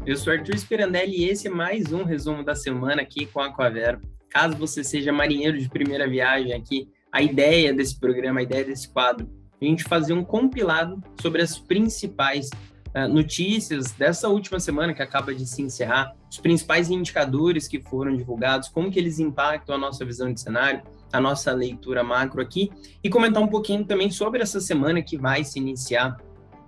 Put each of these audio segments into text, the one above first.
Eu sou Arthur Spirandelli e esse é mais um resumo da semana aqui com a Aquavero. Caso você seja marinheiro de primeira viagem aqui, a ideia desse programa, a ideia desse quadro, é a gente fazer um compilado sobre as principais notícias dessa última semana que acaba de se encerrar, os principais indicadores que foram divulgados, como que eles impactam a nossa visão de cenário, a nossa leitura macro aqui, e comentar um pouquinho também sobre essa semana que vai se iniciar,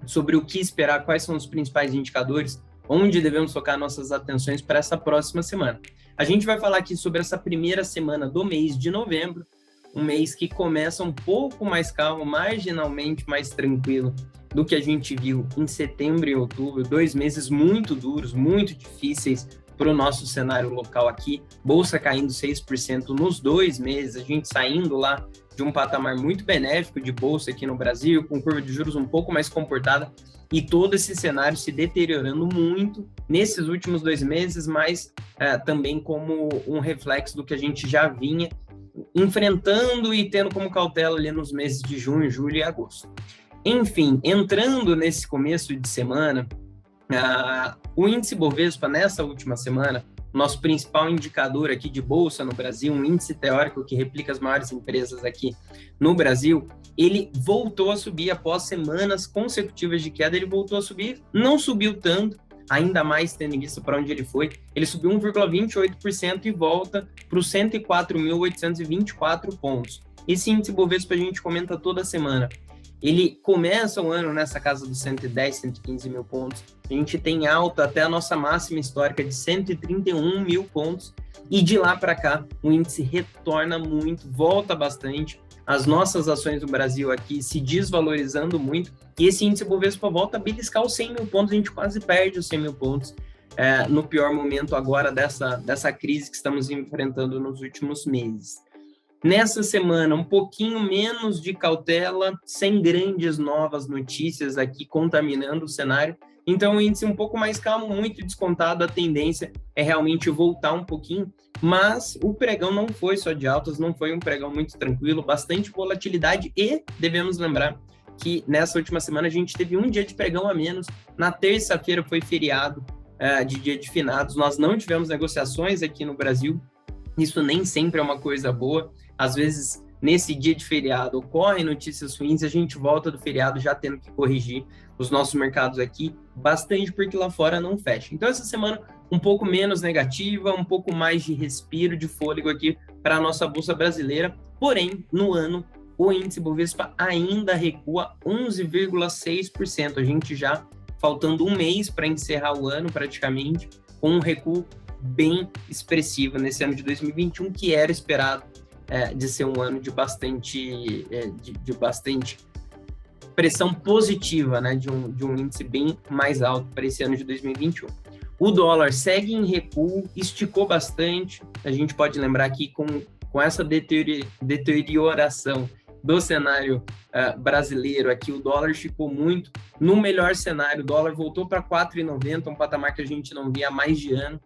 sobre o que esperar, quais são os principais indicadores, onde devemos focar nossas atenções para essa próxima semana. A gente vai falar aqui sobre essa primeira semana do mês de novembro, um mês que começa um pouco mais calmo, marginalmente mais tranquilo do que a gente viu em setembro e outubro, 2 meses muito duros, muito difíceis para o nosso cenário local aqui, bolsa caindo 6% nos 2 meses, a gente saindo lá de um patamar muito benéfico de bolsa aqui no Brasil, com curva de juros um pouco mais comportada, e todo esse cenário se deteriorando muito nesses últimos 2 meses, mas também como um reflexo do que a gente já vinha enfrentando e tendo como cautela ali nos meses de junho, julho e agosto. Enfim, entrando nesse começo de semana, o índice Bovespa nessa última semana, nosso principal indicador aqui de bolsa no Brasil, um índice teórico que replica as maiores empresas aqui no Brasil, ele voltou a subir após semanas consecutivas de queda, ele voltou a subir, não subiu tanto, ainda mais tendo em vista para onde ele subiu 1,28% e volta para os 104.824 pontos. Esse índice Bovespa a gente comenta toda semana. Ele começa o ano nessa casa dos 110, 115 mil pontos. A gente tem alta até a nossa máxima histórica de 131 mil pontos. E de lá para cá, o índice retorna muito, volta bastante. As nossas ações no Brasil aqui se desvalorizando muito. E esse índice Bovespa volta a beliscar os 100 mil pontos. A gente quase perde os 100 mil pontos no pior momento agora dessa crise que estamos enfrentando nos últimos meses. Nessa semana, um pouquinho menos de cautela, sem grandes novas notícias aqui contaminando o cenário. Então, o índice um pouco mais calmo, muito descontado, a tendência é realmente voltar um pouquinho, mas o pregão não foi só de altas, não foi um pregão muito tranquilo, bastante volatilidade e devemos lembrar que nessa última semana a gente teve um dia de pregão a menos, na terça-feira foi feriado de dia de finados, nós não tivemos negociações aqui no Brasil, isso nem sempre é uma coisa boa. Às vezes, nesse dia de feriado, ocorrem notícias ruins, a gente volta do feriado já tendo que corrigir os nossos mercados aqui, bastante porque lá fora não fecha. Então, essa semana, um pouco menos negativa, um pouco mais de respiro, de fôlego aqui para a nossa Bolsa Brasileira. Porém, no ano, o índice Bovespa ainda recua 11,6%. A gente já faltando um mês para encerrar o ano, praticamente, com um recuo bem expressivo nesse ano de 2021, que era esperado de ser um ano de bastante pressão positiva, né, de um índice bem mais alto para esse ano de 2021. O dólar segue em recuo, esticou bastante, a gente pode lembrar aqui com essa deterioração do cenário brasileiro, aqui o dólar esticou muito. No melhor cenário, o dólar voltou para 4,90, um patamar que a gente não via há mais de ano.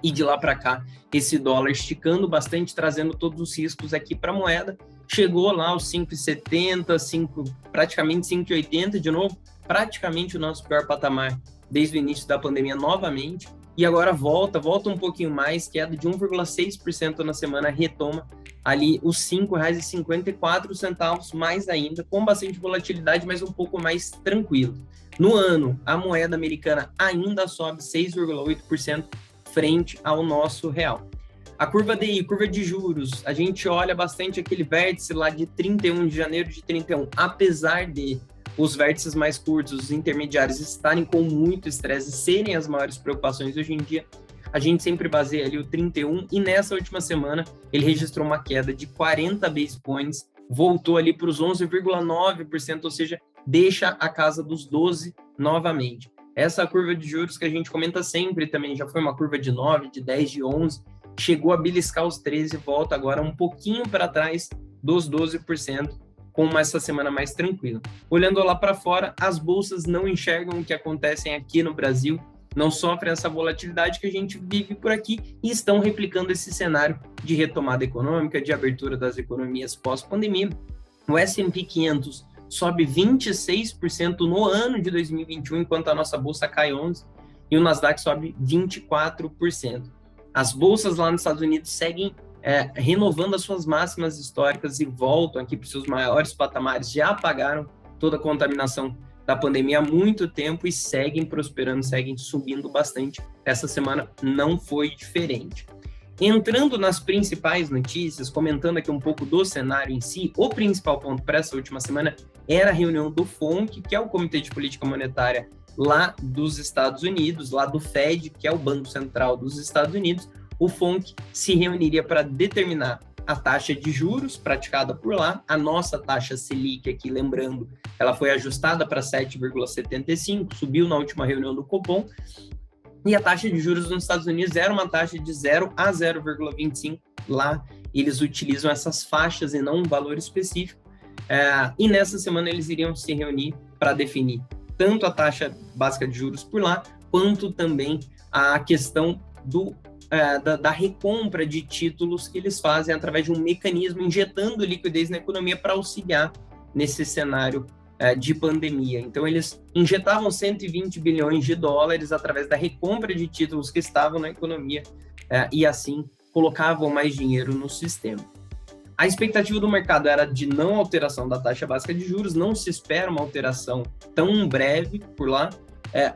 E de lá para cá, esse dólar esticando bastante, trazendo todos os riscos aqui para a moeda. Chegou lá aos 5,70, praticamente 5,80 de novo, praticamente o nosso pior patamar desde o início da pandemia novamente. E agora volta um pouquinho mais, queda de 1,6% na semana, retoma ali os R$ 5,54, mais ainda, com bastante volatilidade, mas um pouco mais tranquilo. No ano, a moeda americana ainda sobe 6,8%, frente ao nosso real. A curva DI, curva de juros, a gente olha bastante aquele vértice lá de 31 de janeiro de 31, apesar de os vértices mais curtos, os intermediários estarem com muito estresse e serem as maiores preocupações hoje em dia, a gente sempre baseia ali o 31 e nessa última semana ele registrou uma queda de 40 base points, voltou ali para os 11,9%, ou seja, deixa a casa dos 12 novamente. Essa curva de juros que a gente comenta sempre também, já foi uma curva de 9, de 10, de 11, chegou a beliscar os 13, volta agora um pouquinho para trás dos 12%, com essa semana mais tranquila. Olhando lá para fora, as bolsas não enxergam o que acontece aqui no Brasil, não sofrem essa volatilidade que a gente vive por aqui e estão replicando esse cenário de retomada econômica, de abertura das economias pós-pandemia. O S&P 500 sobe 26% no ano de 2021, enquanto a nossa bolsa cai 11%. e o Nasdaq sobe 24%. As bolsas lá nos Estados Unidos seguem renovando as suas máximas históricas e voltam aqui para os seus maiores patamares. Já apagaram toda a contaminação da pandemia há muito tempo e seguem prosperando, seguem subindo bastante. Essa semana não foi diferente. Entrando nas principais notícias, comentando aqui um pouco do cenário em si, o principal ponto para essa última semana era a reunião do FONC, que é o Comitê de Política Monetária lá dos Estados Unidos, lá do Fed, que é o Banco Central dos Estados Unidos. O FONC se reuniria para determinar a taxa de juros praticada por lá. A nossa taxa Selic aqui, lembrando, ela foi ajustada para 7,75, subiu na última reunião do Copom, e a taxa de juros nos Estados Unidos era uma taxa de 0 a 0,25. Lá eles utilizam essas faixas e não um valor específico. E nessa semana eles iriam se reunir para definir tanto a taxa básica de juros por lá, quanto também a questão da recompra de títulos que eles fazem através de um mecanismo injetando liquidez na economia para auxiliar nesse cenário de pandemia. Então, eles injetavam 120 bilhões de dólares através da recompra de títulos que estavam na economia e, assim, colocavam mais dinheiro no sistema. A expectativa do mercado era de não alteração da taxa básica de juros, não se espera uma alteração tão breve por lá,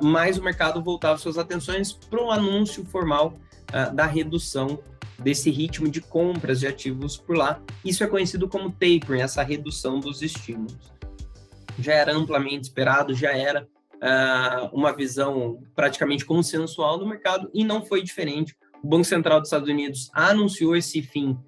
mas o mercado voltava suas atenções para o anúncio formal da redução desse ritmo de compras de ativos por lá. Isso é conhecido como tapering, essa redução dos estímulos. Já era amplamente esperado, já era uma visão praticamente consensual do mercado e não foi diferente. O Banco Central dos Estados Unidos anunciou esse fim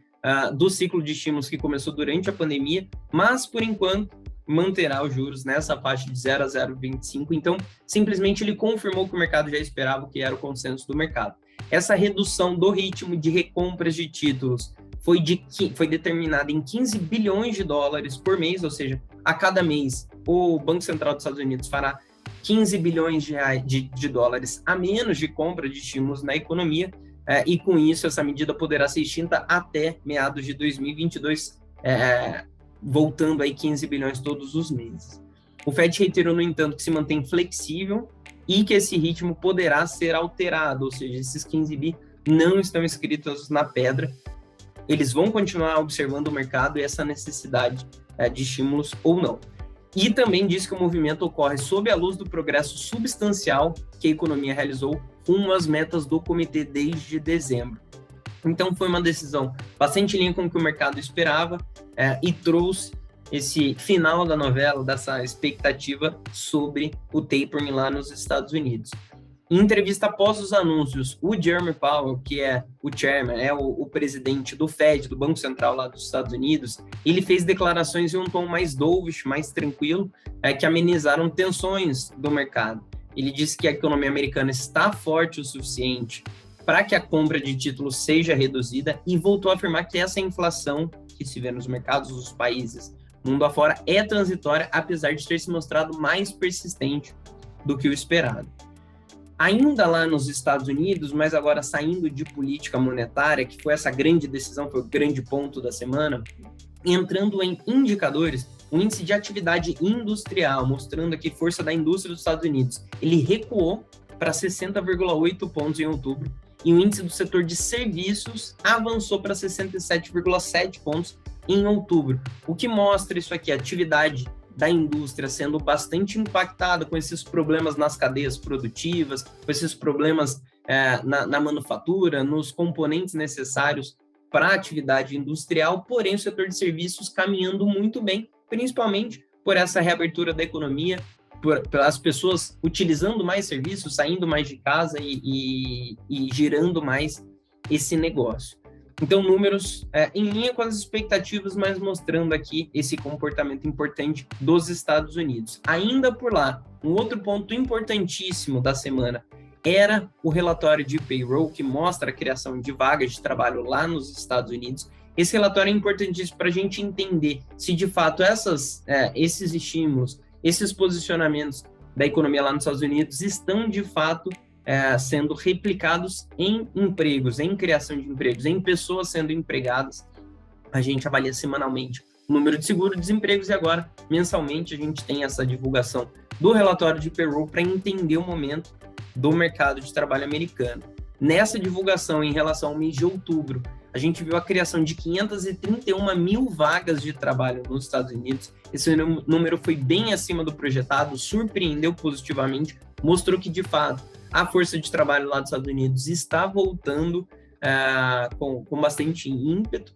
do ciclo de estímulos que começou durante a pandemia, mas, por enquanto, manterá os juros nessa faixa de 0 a 0,25. Então, simplesmente ele confirmou que o mercado já esperava, o que era o consenso do mercado. Essa redução do ritmo de recompras de títulos foi determinada em 15 bilhões de dólares por mês, ou seja, a cada mês o Banco Central dos Estados Unidos fará 15 bilhões de dólares a menos de compra de estímulos na economia, e com isso essa medida poderá ser extinta até meados de 2022, voltando aí 15 bilhões todos os meses. O Fed reiterou, no entanto, que se mantém flexível e que esse ritmo poderá ser alterado, ou seja, esses 15 bi não estão escritos na pedra, eles vão continuar observando o mercado e essa necessidade de estímulos ou não. E também diz que o movimento ocorre sob a luz do progresso substancial que a economia realizou rumo às metas do comitê desde dezembro. Então foi uma decisão bastante em linha com o que o mercado esperava e trouxe esse final da novela, dessa expectativa sobre o tapering lá nos Estados Unidos. Em entrevista após os anúncios, o Jerome Powell, que é o chairman, o presidente do Fed, do Banco Central lá dos Estados Unidos, ele fez declarações em um tom mais dovish, mais tranquilo, que amenizaram tensões do mercado. Ele disse que a economia americana está forte o suficiente para que a compra de títulos seja reduzida e voltou a afirmar que essa inflação que se vê nos mercados dos países mundo afora é transitória, apesar de ter se mostrado mais persistente do que o esperado. Ainda lá nos Estados Unidos, mas agora saindo de política monetária, que foi essa grande decisão, foi o grande ponto da semana, entrando em indicadores, o índice de atividade industrial, mostrando aqui força da indústria dos Estados Unidos, ele recuou para 60,8 pontos em outubro, e o índice do setor de serviços avançou para 67,7 pontos em outubro. O que mostra isso aqui? A atividade da indústria sendo bastante impactada com esses problemas nas cadeias produtivas, com esses problemas na manufatura, nos componentes necessários para a atividade industrial, porém o setor de serviços caminhando muito bem, principalmente por essa reabertura da economia, pelas pessoas utilizando mais serviços, saindo mais de casa e girando mais esse negócio. Então, números em linha com as expectativas, mas mostrando aqui esse comportamento importante dos Estados Unidos. Ainda por lá, um outro ponto importantíssimo da semana era o relatório de payroll, que mostra a criação de vagas de trabalho lá nos Estados Unidos. Esse relatório é importantíssimo para a gente entender se, de fato, esses estímulos, esses posicionamentos da economia lá nos Estados Unidos estão, de fato, sendo replicados em empregos, em criação de empregos, em pessoas sendo empregadas. A gente avalia semanalmente o número de seguro-desempregos, e agora, mensalmente, a gente tem essa divulgação do relatório de payroll para entender o momento do mercado de trabalho americano. Nessa divulgação, em relação ao mês de outubro, a gente viu a criação de 531 mil vagas de trabalho nos Estados Unidos. Esse número foi bem acima do projetado, surpreendeu positivamente, mostrou que, de fato, a força de trabalho lá dos Estados Unidos está voltando com bastante ímpeto.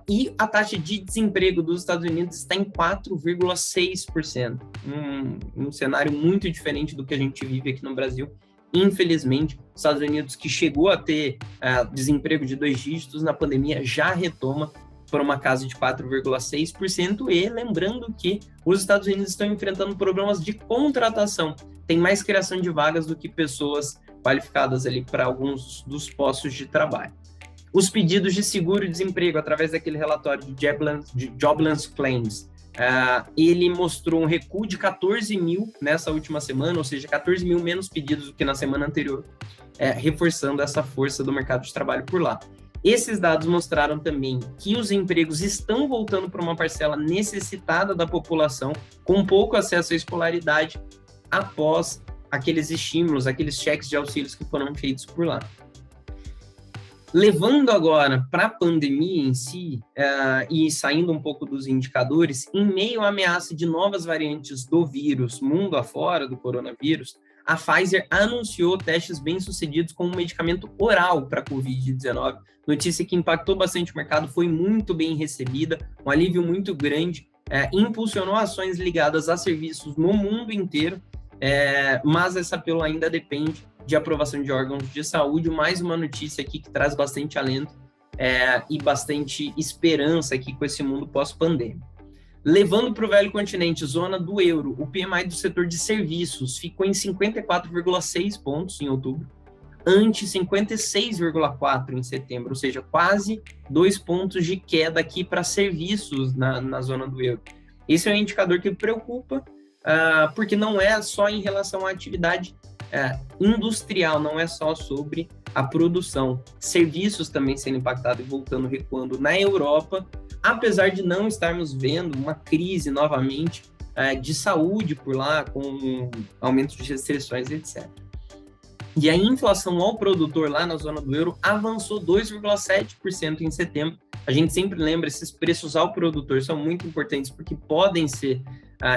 E a taxa de desemprego dos Estados Unidos está em 4,6%. Um cenário muito diferente do que a gente vive aqui no Brasil. Infelizmente, os Estados Unidos, que chegou a ter desemprego de 2 dígitos na pandemia, já retoma por uma casa de 4,6%. E lembrando que os Estados Unidos estão enfrentando problemas de contratação. Tem mais criação de vagas do que pessoas qualificadas ali para alguns dos postos de trabalho. Os pedidos de seguro-desemprego, através daquele relatório de Jobless Claims, ele mostrou um recuo de 14 mil nessa última semana, ou seja, 14 mil menos pedidos do que na semana anterior, reforçando essa força do mercado de trabalho por lá. Esses dados mostraram também que os empregos estão voltando para uma parcela necessitada da população, com pouco acesso à escolaridade, após aqueles estímulos, aqueles cheques de auxílios que foram feitos por lá. Levando agora para a pandemia em si, e saindo um pouco dos indicadores, em meio à ameaça de novas variantes do vírus, mundo afora do coronavírus, a Pfizer anunciou testes bem-sucedidos com um medicamento oral para a Covid-19. Notícia que impactou bastante o mercado, foi muito bem recebida, um alívio muito grande, impulsionou ações ligadas a serviços no mundo inteiro, mas essa pílula ainda depende de aprovação de órgãos de saúde. Mais uma notícia aqui que traz bastante alento e bastante esperança aqui com esse mundo pós-pandêmico. Levando para o velho continente, zona do euro, o PMI do setor de serviços ficou em 54,6 pontos em outubro, ante 56,4 em setembro, ou seja, quase 2 pontos de queda aqui para serviços na zona do euro. Esse é um indicador que preocupa, porque não é só em relação à atividade industrial, não é só sobre a produção. Serviços também sendo impactados e voltando, recuando na Europa, apesar de não estarmos vendo uma crise novamente de saúde por lá, com aumento de restrições, etc. E a inflação ao produtor lá na zona do euro avançou 2,7% em setembro. A gente sempre lembra, esses preços ao produtor são muito importantes porque podem ser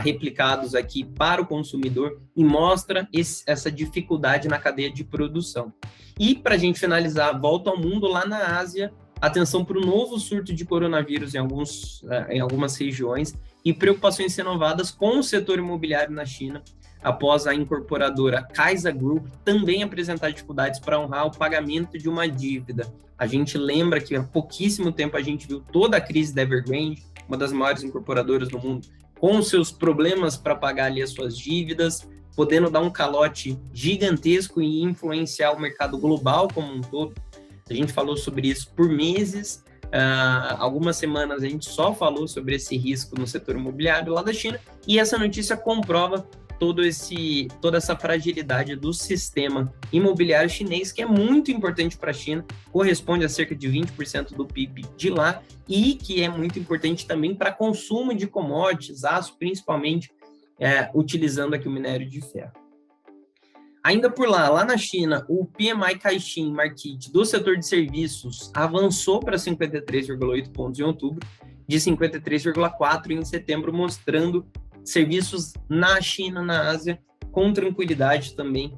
replicados aqui para o consumidor e mostra essa dificuldade na cadeia de produção. E para a gente finalizar, volta ao mundo lá na Ásia, atenção para o novo surto de coronavírus em algumas regiões e preocupações renovadas com o setor imobiliário na China, após a incorporadora Kaisa Group também apresentar dificuldades para honrar o pagamento de uma dívida. A gente lembra que há pouquíssimo tempo a gente viu toda a crise da Evergrande, uma das maiores incorporadoras do mundo, com seus problemas para pagar ali as suas dívidas, podendo dar um calote gigantesco e influenciar o mercado global como um todo. A gente falou sobre isso por meses, algumas semanas a gente só falou sobre esse risco no setor imobiliário lá da China, e essa notícia comprova toda essa fragilidade do sistema imobiliário chinês, que é muito importante para a China, corresponde a cerca de 20% do PIB de lá, e que é muito importante também para consumo de commodities, aço, principalmente, utilizando aqui o minério de ferro. Ainda por lá na China, o PMI Caixin Market do setor de serviços avançou para 53,8 pontos em outubro, de 53,4 em setembro, mostrando serviços na China, na Ásia, com tranquilidade também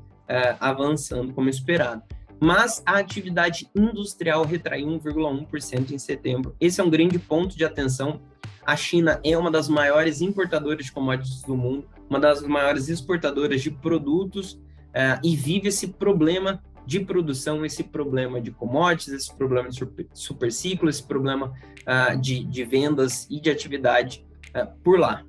avançando como esperado. Mas a atividade industrial retraiu 1,1% em setembro. Esse é um grande ponto de atenção. A China é uma das maiores importadoras de commodities do mundo, uma das maiores exportadoras de produtos, e vive esse problema de produção, esse problema de commodities, esse problema de superciclo, esse problema de vendas e de atividade por lá.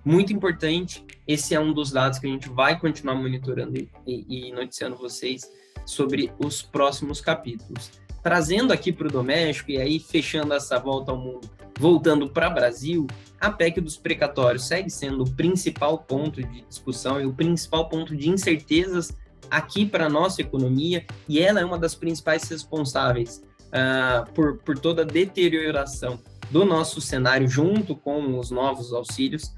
Muito importante, esse é um dos dados que a gente vai continuar monitorando e noticiando vocês sobre os próximos capítulos. Trazendo aqui para o doméstico, e aí fechando essa volta ao mundo, voltando para o Brasil, a PEC dos precatórios segue sendo o principal ponto de discussão e o principal ponto de incertezas aqui para a nossa economia, e ela é uma das principais responsáveis por toda a deterioração do nosso cenário junto com os novos auxílios,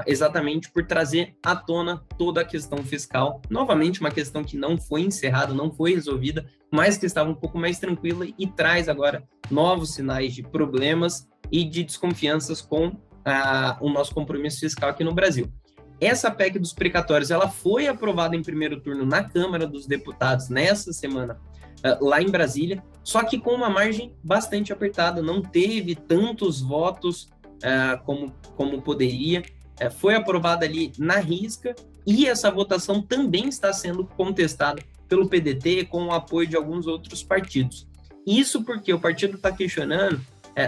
exatamente por trazer à tona toda a questão fiscal. Novamente, uma questão que não foi encerrada, não foi resolvida, mas que estava um pouco mais tranquila e traz agora novos sinais de problemas e de desconfianças com o nosso compromisso fiscal aqui no Brasil. Essa PEC dos precatórios, ela foi aprovada em primeiro turno na Câmara dos Deputados nessa semana, lá em Brasília, só que com uma margem bastante apertada, não teve tantos votos como poderia, foi aprovada ali na risca, e essa votação também está sendo contestada pelo PDT com o apoio de alguns outros partidos. Isso porque o partido está questionando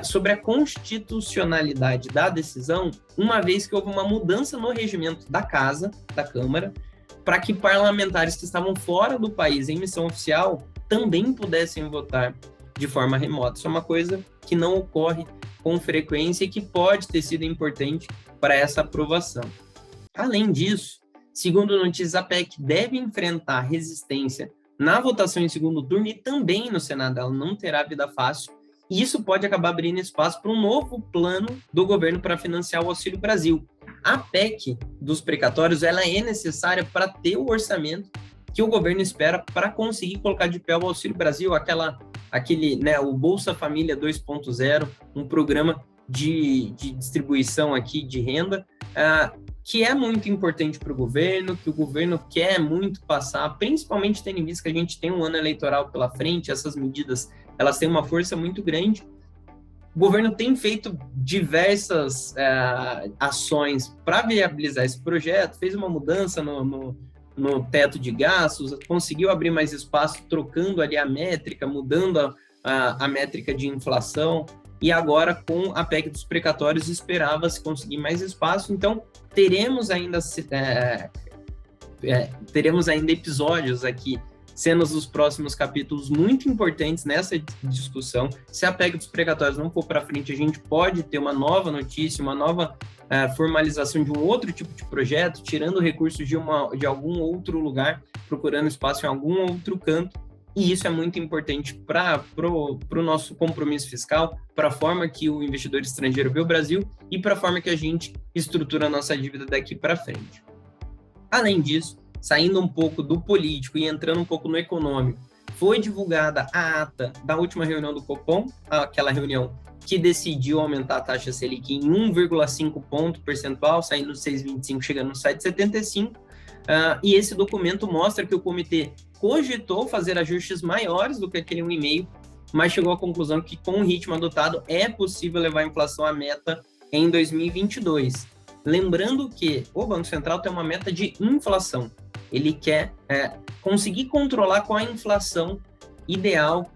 sobre a constitucionalidade da decisão, uma vez que houve uma mudança no regimento da Casa, da Câmara, para que parlamentares que estavam fora do país em missão oficial também pudessem votar de forma remota. Isso é uma coisa que não ocorre com frequência e que pode ter sido importante para essa aprovação. Além disso, segundo notícias, a PEC deve enfrentar resistência na votação em segundo turno e também no Senado. Ela não terá vida fácil, e isso pode acabar abrindo espaço para um novo plano do governo para financiar o Auxílio Brasil. A PEC dos precatórios, ela é necessária para ter o orçamento que o governo espera para conseguir colocar de pé o Auxílio Brasil, o Bolsa Família 2.0, um programa de distribuição aqui de renda, que é muito importante para o governo, que o governo quer muito passar, principalmente tendo em vista que a gente tem um ano eleitoral pela frente, essas medidas, elas têm uma força muito grande. O governo tem feito diversas ações para viabilizar esse projeto, fez uma mudança no teto de gastos, conseguiu abrir mais espaço, trocando ali a métrica, mudando a métrica de inflação, e agora com a PEC dos precatórios esperava-se conseguir mais espaço. Então teremos ainda episódios aqui, cenas dos próximos capítulos muito importantes nessa discussão. Se a PEC dos precatórios não for para frente, a gente pode ter uma nova notícia, uma nova formalização de um outro tipo de projeto, tirando recursos de algum outro lugar, procurando espaço em algum outro canto, e isso é muito importante para o nosso compromisso fiscal, para a forma que o investidor estrangeiro vê o Brasil e para a forma que a gente estrutura a nossa dívida daqui para frente. Além disso, saindo um pouco do político e entrando um pouco no econômico, foi divulgada a ata da última reunião do Copom, aquela reunião que decidiu aumentar a taxa Selic em 1,5 ponto percentual, saindo de 6,25, chegando no 7,75, e esse documento mostra que o comitê cogitou fazer ajustes maiores do que aquele 1,5, mas chegou à conclusão que com o ritmo adotado é possível levar a inflação à meta em 2022. Lembrando que o Banco Central tem uma meta de inflação, ele quer conseguir controlar qual a inflação ideal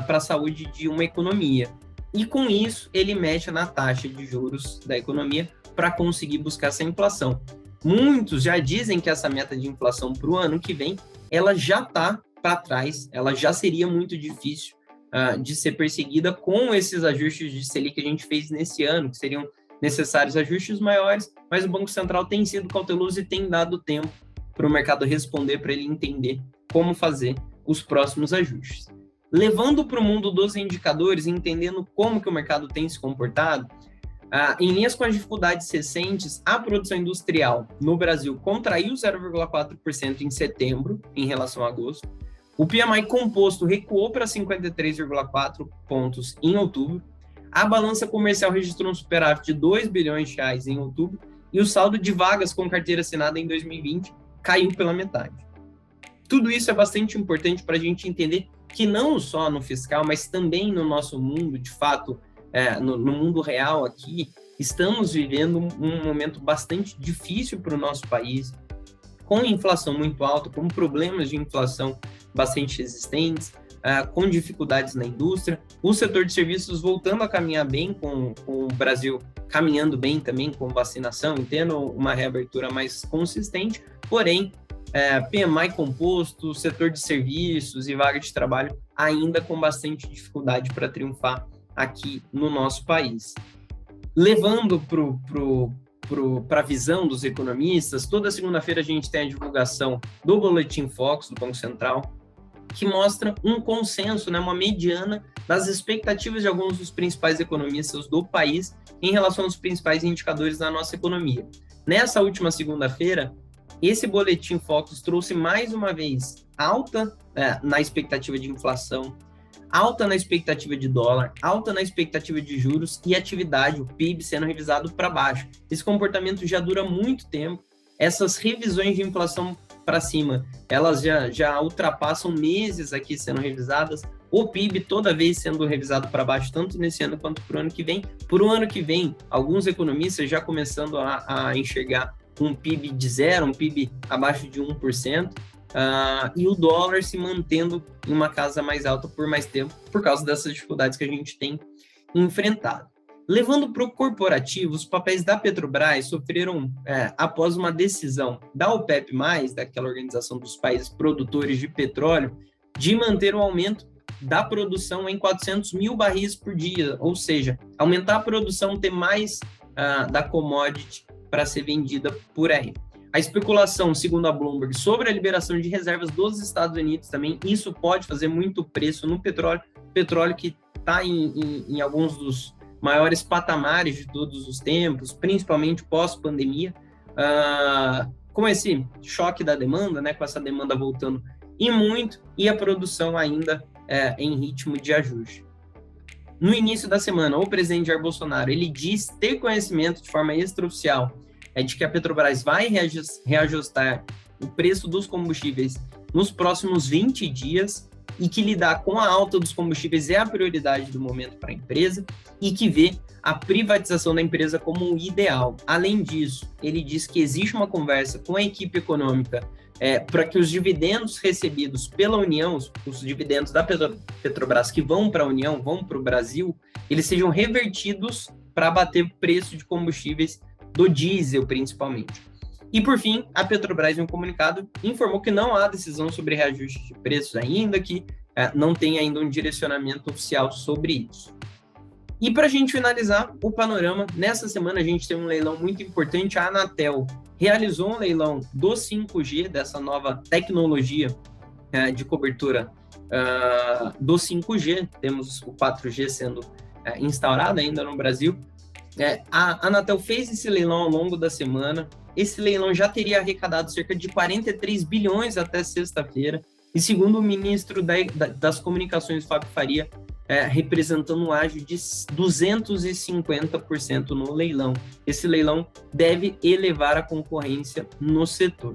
para a saúde de uma economia. E com isso, ele mexe na taxa de juros da economia para conseguir buscar essa inflação. Muitos já dizem que essa meta de inflação para o ano que vem, ela já está para trás, ela já seria muito difícil de ser perseguida com esses ajustes de Selic que a gente fez nesse ano, que seriam necessários ajustes maiores, mas o Banco Central tem sido cauteloso e tem dado tempo para o mercado responder, para ele entender como fazer os próximos ajustes. Levando para o mundo dos indicadores, entendendo como que o mercado tem se comportado, em linhas com as dificuldades recentes, a produção industrial no Brasil contraiu 0,4% em setembro, em relação a agosto. O PMI composto recuou para 53,4 pontos em outubro. A balança comercial registrou um superávit de 2 bilhões de reais em outubro e o saldo de vagas com carteira assinada em 2020 caiu pela metade. Tudo isso é bastante importante para a gente entender que não só no fiscal, mas também no nosso mundo, de fato, no mundo real aqui, estamos vivendo um momento bastante difícil para o nosso país, com inflação muito alta, com problemas de inflação bastante resistentes, com dificuldades na indústria, o setor de serviços voltando a caminhar bem, com o Brasil caminhando bem também com vacinação e tendo uma reabertura mais consistente, porém, PMI composto, setor de serviços e vaga de trabalho ainda com bastante dificuldade para triunfar aqui no nosso país. Levando para a visão dos economistas, toda segunda-feira a gente tem a divulgação do Boletim Focus do Banco Central. que mostra um consenso, né, uma mediana das expectativas de alguns dos principais economistas do país em relação aos principais indicadores da nossa economia. Nessa última segunda-feira, esse Boletim Focus trouxe mais uma vez alta na expectativa de inflação, alta na expectativa de dólar, alta na expectativa de juros e atividade, o PIB, sendo revisado para baixo. Esse comportamento já dura muito tempo. Essas revisões de inflação para cima, elas já ultrapassam meses aqui sendo revisadas. O PIB toda vez sendo revisado para baixo, tanto nesse ano quanto para o ano que vem. Para o ano que vem, alguns economistas já começando a enxergar um PIB de zero, um PIB abaixo de 1%, e o dólar se mantendo em uma casa mais alta por mais tempo, por causa dessas dificuldades que a gente tem enfrentado. Levando para o corporativo, os papéis da Petrobras sofreram, após uma decisão da OPEP+, daquela organização dos países produtores de petróleo, de manter o aumento da produção em 400 mil barris por dia, ou seja, aumentar a produção, ter mais da commodity para ser vendida por aí. A especulação, segundo a Bloomberg, sobre a liberação de reservas dos Estados Unidos também, isso pode fazer muito preço no petróleo que está em alguns dos maiores patamares de todos os tempos, principalmente pós-pandemia, com esse choque da demanda, né, com essa demanda voltando e muito, e a produção ainda em ritmo de ajuste. No início da semana, o presidente Jair Bolsonaro, ele diz ter conhecimento de forma extraoficial de que a Petrobras vai reajustar o preço dos combustíveis nos próximos 20 dias e que lidar com a alta dos combustíveis é a prioridade do momento para a empresa e que vê a privatização da empresa como o ideal. Além disso, ele diz que existe uma conversa com a equipe econômica para que os dividendos recebidos pela União, os dividendos da Petrobras que vão para a União, vão para o Brasil, eles sejam revertidos para abater o preço de combustíveis do diesel, principalmente. E, por fim, a Petrobras, em um comunicado, informou que não há decisão sobre reajuste de preços ainda, que não tem ainda um direcionamento oficial sobre isso. E para a gente finalizar o panorama, nessa semana a gente tem um leilão muito importante. A Anatel realizou um leilão do 5G, dessa nova tecnologia de cobertura do 5G. Temos o 4G sendo instaurado ainda no Brasil. A Anatel fez esse leilão ao longo da semana. Esse leilão já teria arrecadado cerca de 43 bilhões até sexta-feira. E segundo o ministro das Comunicações, Fábio Faria, representando um ágio de 250% no leilão. Esse leilão deve elevar a concorrência no setor.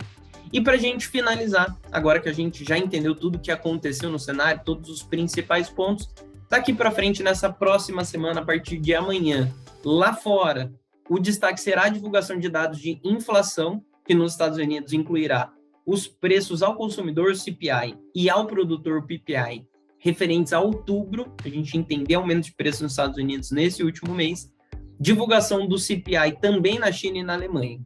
E para a gente finalizar, agora que a gente já entendeu tudo o que aconteceu no cenário, todos os principais pontos, daqui para frente, nessa próxima semana, a partir de amanhã, lá fora, o destaque será a divulgação de dados de inflação, que nos Estados Unidos incluirá os preços ao consumidor, CPI, e ao produtor, PPI, referentes a outubro, a gente entender aumento de preço nos Estados Unidos nesse último mês, divulgação do CPI também na China e na Alemanha.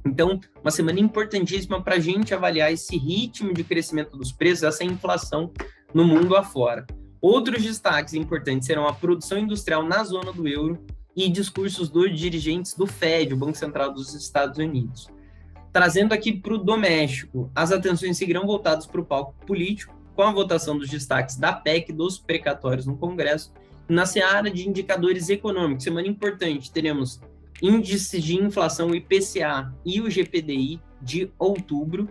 Então, uma semana importantíssima para a gente avaliar esse ritmo de crescimento dos preços, essa inflação no mundo afora. Outros destaques importantes serão a produção industrial na zona do euro e discursos dos dirigentes do Fed, o Banco Central dos Estados Unidos. Trazendo aqui para o doméstico, as atenções seguirão voltadas para o palco político, com a votação dos destaques da PEC dos precatórios no Congresso. Na seara de indicadores econômicos, semana importante, teremos índices de inflação, o IPCA e o GPDI de outubro,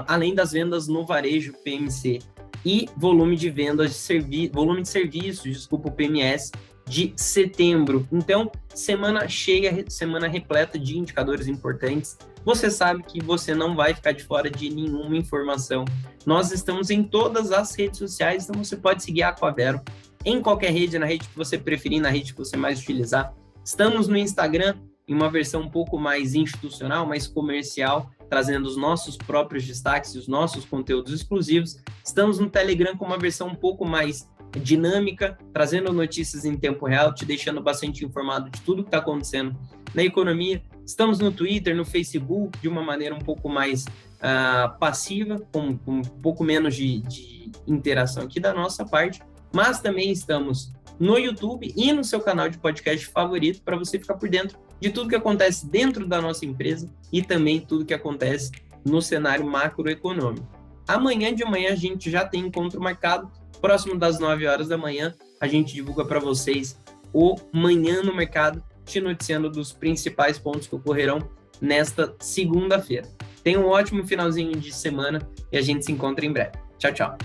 além das vendas no varejo, PMC, e volume de vendas de serviços, o PMS, de setembro. Então, semana cheia, semana repleta de indicadores importantes. Você sabe que você não vai ficar de fora de nenhuma informação. Nós estamos em todas as redes sociais, então você pode seguir a Aquavero em qualquer rede, na rede que você preferir, na rede que você mais utilizar. Estamos no Instagram, em uma versão um pouco mais institucional, mais comercial, trazendo os nossos próprios destaques e os nossos conteúdos exclusivos. Estamos no Telegram com uma versão um pouco mais dinâmica, trazendo notícias em tempo real, te deixando bastante informado de tudo que está acontecendo na economia. Estamos no Twitter, no Facebook, de uma maneira um pouco mais passiva, com um pouco menos de interação aqui da nossa parte, mas também estamos no YouTube e no seu canal de podcast favorito para você ficar por dentro de tudo que acontece dentro da nossa empresa e também tudo que acontece no cenário macroeconômico. Amanhã de manhã a gente já tem encontro marcado, próximo das 9 horas da manhã, a gente divulga para vocês o Manhã no Mercado, te noticiando dos principais pontos que ocorrerão nesta segunda-feira. Tenha um ótimo finalzinho de semana e a gente se encontra em breve. Tchau, tchau.